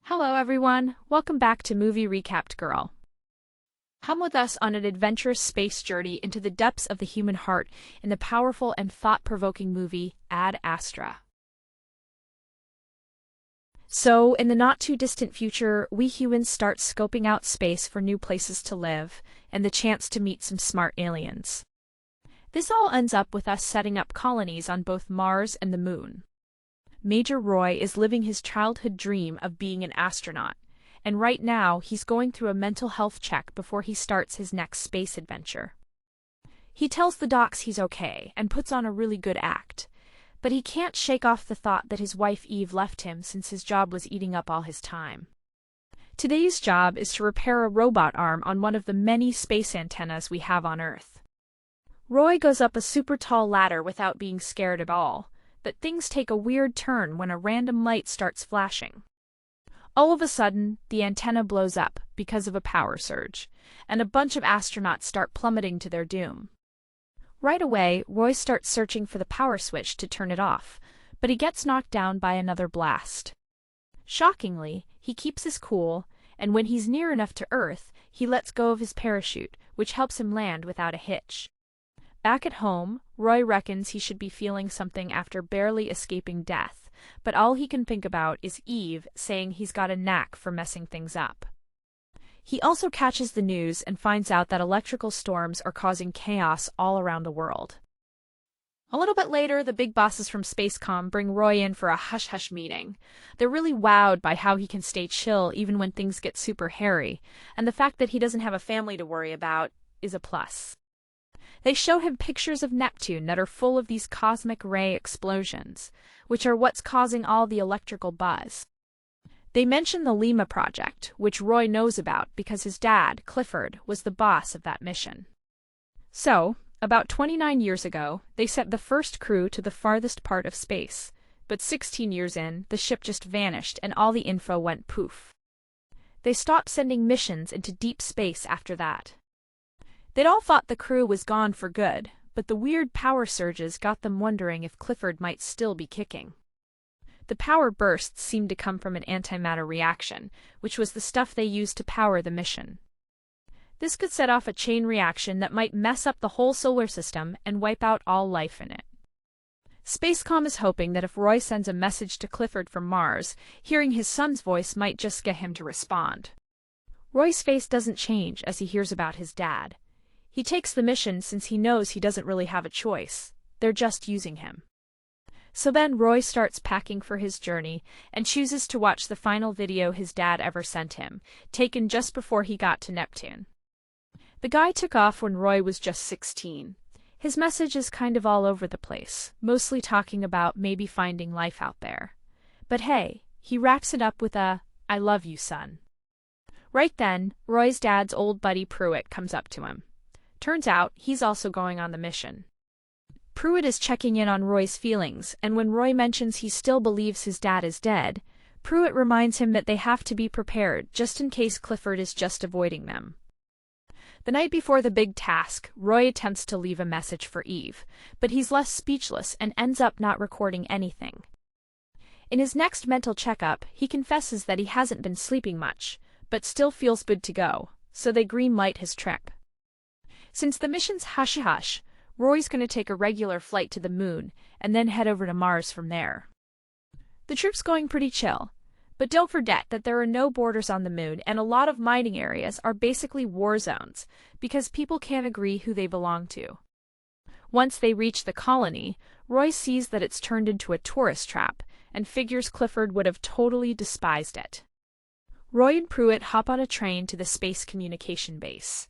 Hello everyone, welcome back to Movie Recapped Girl. Come with us on an adventurous space journey into the depths of the human heart in the powerful and thought-provoking movie Ad Astra. So, in the not-too-distant future, we humans start scoping out space for new places to live and the chance to meet some smart aliens. This all ends up with us setting up colonies on both Mars and the Moon. Major Roy is living his childhood dream of being an astronaut, and right now he's going through a mental health check before he starts his next space adventure. He tells the docs he's okay and puts on a really good act, but he can't shake off the thought that his wife Eve left him since his job was eating up all his time. Today's job is to repair a robot arm on one of the many space antennas we have on Earth. Roy goes up a super tall ladder without being scared at all, but things take a weird turn when a random light starts flashing. All of a sudden, the antenna blows up because of a power surge, and a bunch of astronauts start plummeting to their doom. Right away, Roy starts searching for the power switch to turn it off, but he gets knocked down by another blast. Shockingly, he keeps his cool, and when he's near enough to Earth, he lets go of his parachute, which helps him land without a hitch. Back at home, Roy reckons he should be feeling something after barely escaping death, but all he can think about is Eve saying he's got a knack for messing things up. He also catches the news and finds out that electrical storms are causing chaos all around the world. A little bit later, the big bosses from Spacecom bring Roy in for a hush-hush meeting. They're really wowed by how he can stay chill even when things get super hairy, and the fact that he doesn't have a family to worry about is a plus. They show him pictures of Neptune that are full of these cosmic ray explosions, which are what's causing all the electrical buzz. They mention the Lima project, which Roy knows about because his dad, Clifford, was the boss of that mission. So, about 29 years ago, they sent the first crew to the farthest part of space, but 16 years in, the ship just vanished and all the info went poof. They stopped sending missions into deep space after that. They'd all thought the crew was gone for good, but the weird power surges got them wondering if Clifford might still be kicking. The power bursts seemed to come from an antimatter reaction, which was the stuff they used to power the mission. This could set off a chain reaction that might mess up the whole solar system and wipe out all life in it. Spacecom is hoping that if Roy sends a message to Clifford from Mars, hearing his son's voice might just get him to respond. Roy's face doesn't change as he hears about his dad. He takes the mission since he knows he doesn't really have a choice. They're just using him. So then Roy starts packing for his journey and chooses to watch the final video his dad ever sent him, taken just before he got to Neptune. The guy took off when Roy was just 16. His message is kind of all over the place, mostly talking about maybe finding life out there. But hey, he wraps it up with a, "I love you, son." Right then, Roy's dad's old buddy Pruitt comes up to him. Turns out, he's also going on the mission. Pruitt is checking in on Roy's feelings, and when Roy mentions he still believes his dad is dead, Pruitt reminds him that they have to be prepared just in case Clifford is just avoiding them. The night before the big task, Roy attempts to leave a message for Eve, but he's left speechless and ends up not recording anything. In his next mental checkup, he confesses that he hasn't been sleeping much, but still feels good to go, so they green-light his trip. Since the mission's hush-hush, Roy's going to take a regular flight to the Moon and then head over to Mars from there. The trip's going pretty chill, but don't forget that there are no borders on the Moon and a lot of mining areas are basically war zones because people can't agree who they belong to. Once they reach the colony, Roy sees that it's turned into a tourist trap and figures Clifford would have totally despised it. Roy and Pruitt hop on a train to the space communication base.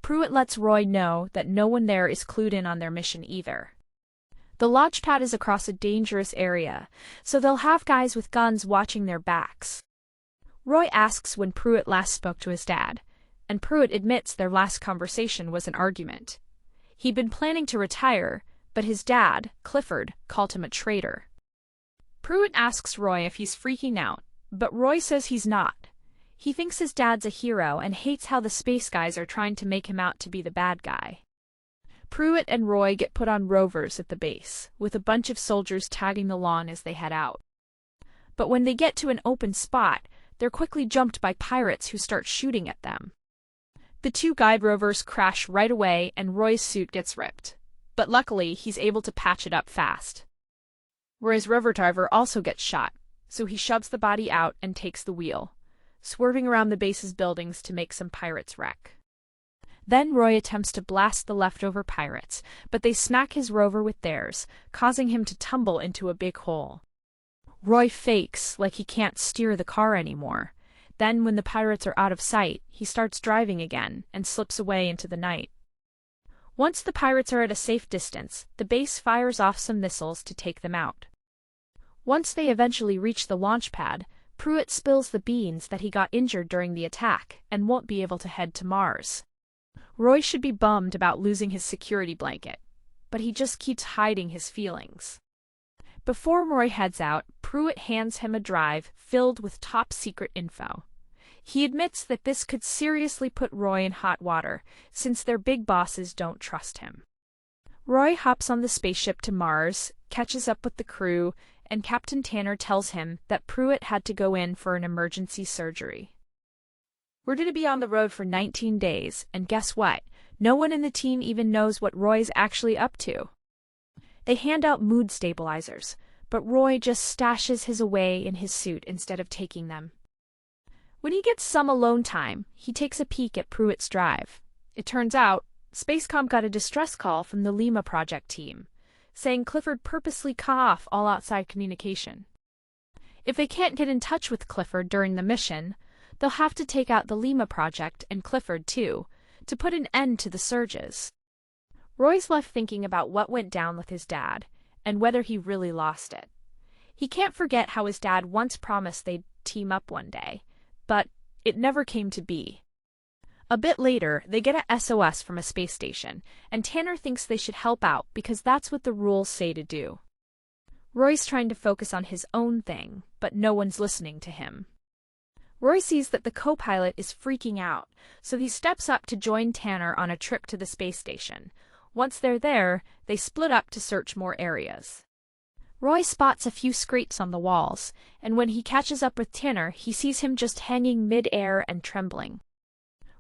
Pruitt lets Roy know that no one there is clued in on their mission either. The launch pad is across a dangerous area, so they'll have guys with guns watching their backs. Roy asks when Pruitt last spoke to his dad, and Pruitt admits their last conversation was an argument. He'd been planning to retire, but his dad, Clifford, called him a traitor. Pruitt asks Roy if he's freaking out, but Roy says he's not. He thinks his dad's a hero and hates how the space guys are trying to make him out to be the bad guy. Pruitt and Roy get put on rovers at the base, with a bunch of soldiers tagging the lawn as they head out. But when they get to an open spot, they're quickly jumped by pirates who start shooting at them. The two guide rovers crash right away and Roy's suit gets ripped, but luckily he's able to patch it up fast. Roy's rover driver also gets shot, so he shoves the body out and takes the wheel, swerving around the base's buildings to make some pirates wreck. Then Roy attempts to blast the leftover pirates, but they smack his rover with theirs, causing him to tumble into a big hole. Roy fakes like he can't steer the car anymore. Then, when the pirates are out of sight, he starts driving again and slips away into the night. Once the pirates are at a safe distance, the base fires off some missiles to take them out. Once they eventually reach the launch pad, Pruitt spills the beans that he got injured during the attack and won't be able to head to Mars. Roy should be bummed about losing his security blanket, but he just keeps hiding his feelings. Before Roy heads out, Pruitt hands him a drive filled with top-secret info. He admits that this could seriously put Roy in hot water, since their big bosses don't trust him. Roy hops on the spaceship to Mars, catches up with the crew, and Captain Tanner tells him that Pruitt had to go in for an emergency surgery. We're going to be on the road for 19 days, and guess what? No one in the team even knows what Roy's actually up to. They hand out mood stabilizers, but Roy just stashes his away in his suit instead of taking them. When he gets some alone time, he takes a peek at Pruitt's drive. It turns out, Spacecom got a distress call from the Lima project team, saying Clifford purposely cut off all outside communication. If they can't get in touch with Clifford during the mission, they'll have to take out the Lima project and Clifford too, to put an end to the surges. Roy's left thinking about what went down with his dad, and whether he really lost it. He can't forget how his dad once promised they'd team up one day, but it never came to be. A bit later, they get a SOS from a space station, and Tanner thinks they should help out because that's what the rules say to do. Roy's trying to focus on his own thing, but no one's listening to him. Roy sees that the co-pilot is freaking out, so he steps up to join Tanner on a trip to the space station. Once they're there, they split up to search more areas. Roy spots a few scrapes on the walls, and when he catches up with Tanner, he sees him just hanging mid-air and trembling.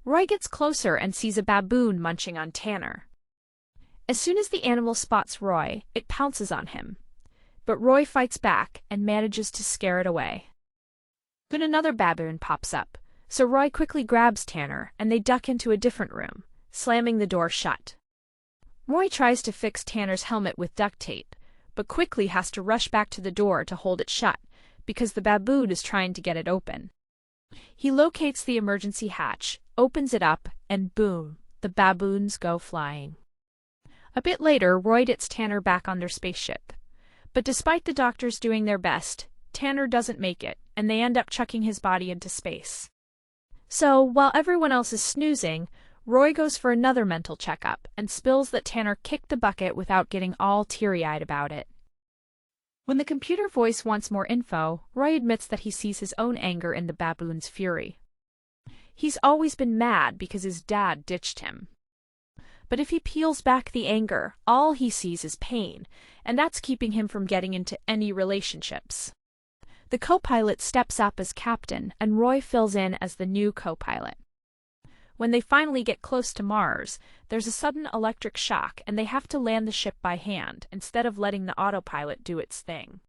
Roy gets closer and sees a baboon munching on Tanner. As soon as the animal spots Roy, it pounces on him. But Roy fights back and manages to scare it away. Then another baboon pops up, so Roy quickly grabs Tanner and they duck into a different room, slamming the door shut. Roy tries to fix Tanner's helmet with duct tape, but quickly has to rush back to the door to hold it shut, because the baboon is trying to get it open. He locates the emergency hatch, opens it up, and boom, the baboons go flying. A bit later, Roy gets Tanner back on their spaceship. But despite the doctors doing their best, Tanner doesn't make it, and they end up chucking his body into space. So, while everyone else is snoozing, Roy goes for another mental checkup and spills that Tanner kicked the bucket without getting all teary-eyed about it. When the computer voice wants more info, Roy admits that he sees his own anger in the baboon's fury. He's always been mad because his dad ditched him. But if he peels back the anger, all he sees is pain, and that's keeping him from getting into any relationships. The co-pilot steps up as captain, and Roy fills in as the new co-pilot. When they finally get close to Mars, there's a sudden electric shock and they have to land the ship by hand instead of letting the autopilot do its thing.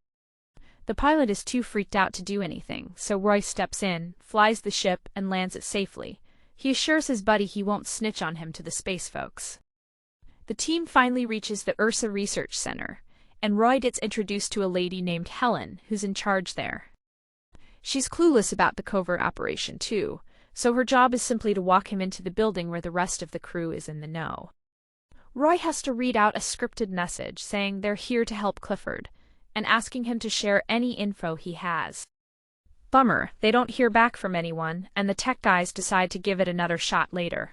The pilot is too freaked out to do anything, so Roy steps in, flies the ship, and lands it safely. He assures his buddy he won't snitch on him to the space folks. The team finally reaches the Ursa Research Center, and Roy gets introduced to a lady named Helen, who's in charge there. She's clueless about the covert operation, too, so her job is simply to walk him into the building where the rest of the crew is in the know. Roy has to read out a scripted message saying they're here to help Clifford, and asking him to share any info he has. Bummer, they don't hear back from anyone, and the tech guys decide to give it another shot later.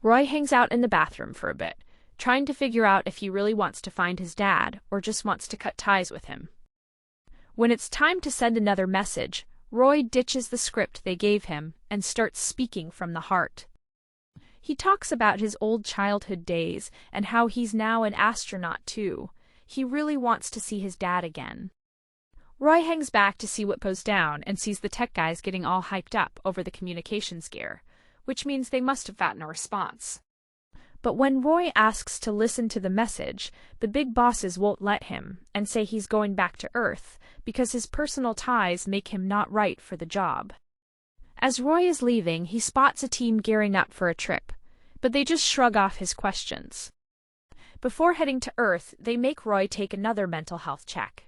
Roy hangs out in the bathroom for a bit, trying to figure out if he really wants to find his dad or just wants to cut ties with him. When it's time to send another message, Roy ditches the script they gave him and starts speaking from the heart. He talks about his old childhood days and how he's now an astronaut too. He really wants to see his dad again. Roy hangs back to see what goes down and sees the tech guys getting all hyped up over the communications gear, which means they must have gotten a response. But when Roy asks to listen to the message, the big bosses won't let him and say he's going back to Earth because his personal ties make him not right for the job. As Roy is leaving, he spots a team gearing up for a trip, but they just shrug off his questions. Before heading to Earth, they make Roy take another mental health check.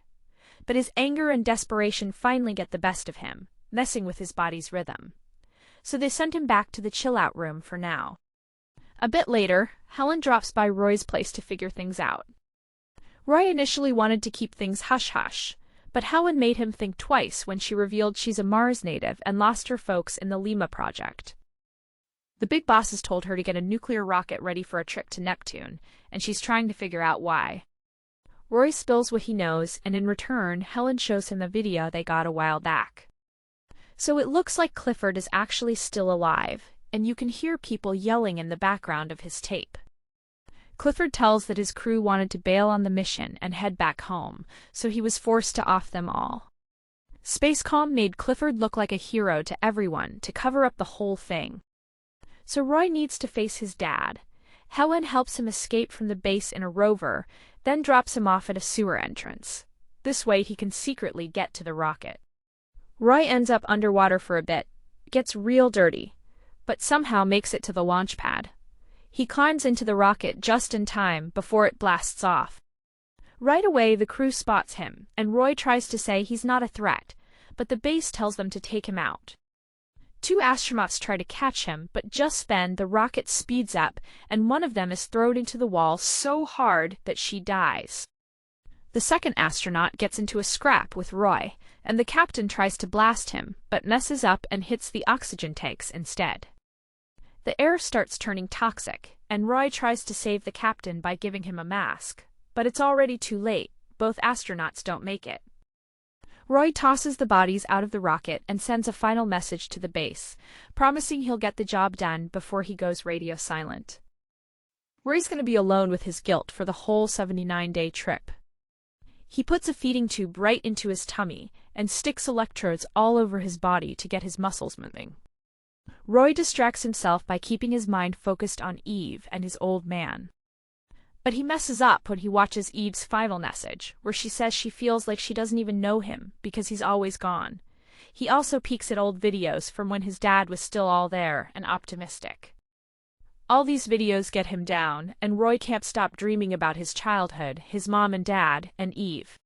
But his anger and desperation finally get the best of him, messing with his body's rhythm. So they send him back to the chill-out room for now. A bit later, Helen drops by Roy's place to figure things out. Roy initially wanted to keep things hush-hush, but Helen made him think twice when she revealed she's a Mars native and lost her folks in the Lima project. The big bosses told her to get a nuclear rocket ready for a trip to Neptune, and she's trying to figure out why. Roy spills what he knows, and in return, Helen shows him a video they got a while back. So it looks like Clifford is actually still alive, and you can hear people yelling in the background of his tape. Clifford tells that his crew wanted to bail on the mission and head back home, so he was forced to off them all. Spacecom made Clifford look like a hero to everyone to cover up the whole thing. So Roy needs to face his dad. Helen helps him escape from the base in a rover, then drops him off at a sewer entrance. This way he can secretly get to the rocket. Roy ends up underwater for a bit, gets real dirty, but somehow makes it to the launch pad. He climbs into the rocket just in time before it blasts off. Right away the crew spots him, and Roy tries to say he's not a threat, but the base tells them to take him out. 2 astronauts try to catch him, but just then the rocket speeds up, and one of them is thrown into the wall so hard that she dies. The second astronaut gets into a scrap with Roy, and the captain tries to blast him, but messes up and hits the oxygen tanks instead. The air starts turning toxic, and Roy tries to save the captain by giving him a mask, but it's already too late. Both astronauts don't make it. Roy tosses the bodies out of the rocket and sends a final message to the base, promising he'll get the job done before he goes radio silent. Roy's going to be alone with his guilt for the whole 79-day trip. He puts a feeding tube right into his tummy and sticks electrodes all over his body to get his muscles moving. Roy distracts himself by keeping his mind focused on Eve and his old man. But he messes up when he watches Eve's final message, where she says she feels like she doesn't even know him because he's always gone. He also peeks at old videos from when his dad was still all there and optimistic. All these videos get him down, and Roy can't stop dreaming about his childhood, his mom and dad, and Eve.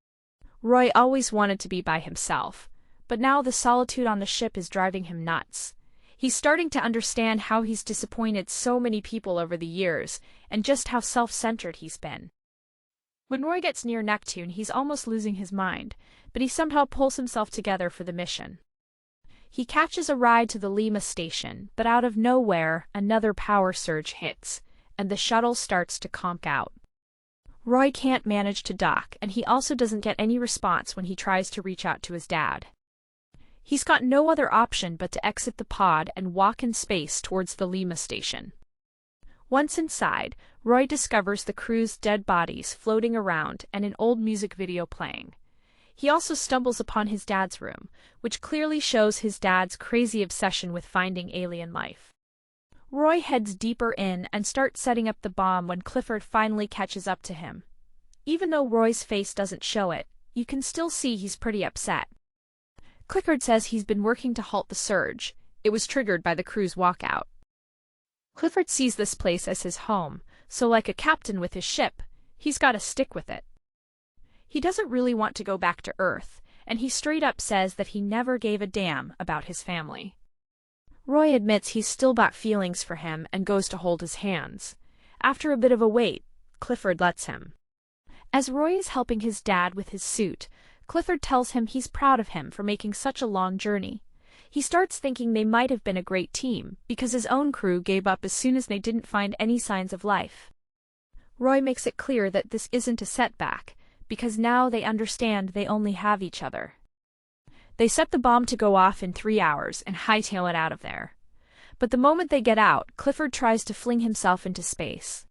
Roy always wanted to be by himself, but now the solitude on the ship is driving him nuts. He's starting to understand how he's disappointed so many people over the years, and just how self-centered he's been. When Roy gets near Neptune, he's almost losing his mind, but he somehow pulls himself together for the mission. He catches a ride to the Lima station, but out of nowhere, another power surge hits, and the shuttle starts to conk out. Roy can't manage to dock, and he also doesn't get any response when he tries to reach out to his dad. He's got no other option but to exit the pod and walk in space towards the Lima station. Once inside, Roy discovers the crew's dead bodies floating around and an old music video playing. He also stumbles upon his dad's room, which clearly shows his dad's crazy obsession with finding alien life. Roy heads deeper in and starts setting up the bomb when Clifford finally catches up to him. Even though Roy's face doesn't show it, you can still see he's pretty upset. Clifford says he's been working to halt the surge. It was triggered by the crew's walkout. Clifford sees this place as his home, so like a captain with his ship, he's got to stick with it. He doesn't really want to go back to Earth, and he straight up says that he never gave a damn about his family. Roy admits he's still got feelings for him and goes to hold his hands. After a bit of a wait, Clifford lets him. As Roy is helping his dad with his suit, Clifford tells him he's proud of him for making such a long journey. He starts thinking they might have been a great team, because his own crew gave up as soon as they didn't find any signs of life. Roy makes it clear that this isn't a setback, because now they understand they only have each other. They set the bomb to go off in 3 hours and hightail it out of there. But the moment they get out, Clifford tries to fling himself into space.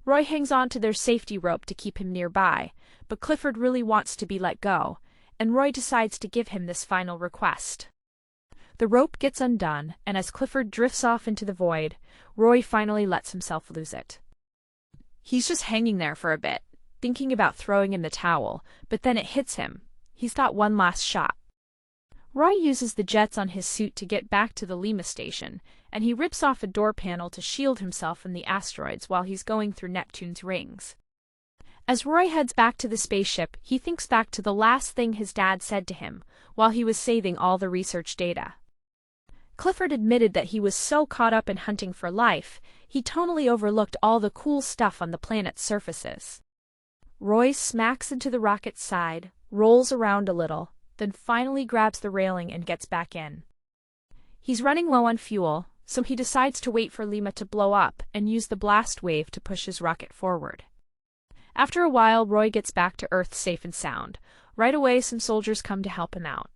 Roy hangs on to their safety rope to keep him nearby, but Clifford really wants to be let go, and Roy decides to give him this final request. The rope gets undone, and as Clifford drifts off into the void, Roy finally lets himself lose it. He's just hanging there for a bit, thinking about throwing in the towel, but then it hits him. He's got one last shot. Roy uses the jets on his suit to get back to the Lima station, and he rips off a door panel to shield himself from the asteroids while he's going through Neptune's rings. As Roy heads back to the spaceship, he thinks back to the last thing his dad said to him while he was saving all the research data. Clifford admitted that he was so caught up in hunting for life, he totally overlooked all the cool stuff on the planet's surfaces. Roy smacks into the rocket's side, rolls around a little, then finally grabs the railing and gets back in. He's running low on fuel, so he decides to wait for Lima to blow up and use the blast wave to push his rocket forward. After a while, Roy gets back to Earth safe and sound. Right away, some soldiers come to help him out.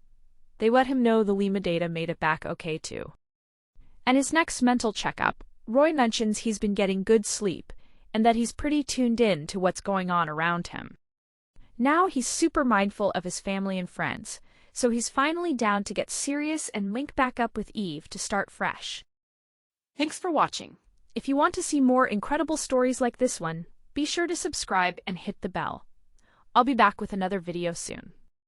They let him know the Lima data made it back okay too. And his next mental checkup, Roy mentions he's been getting good sleep, and that he's pretty tuned in to what's going on around him. Now he's super mindful of his family and friends, so he's finally down to get serious and link back up with Eve to start fresh. Thanks for watching. If you want to see more incredible stories like this one, be sure to subscribe and hit the bell. I'll be back with another video soon.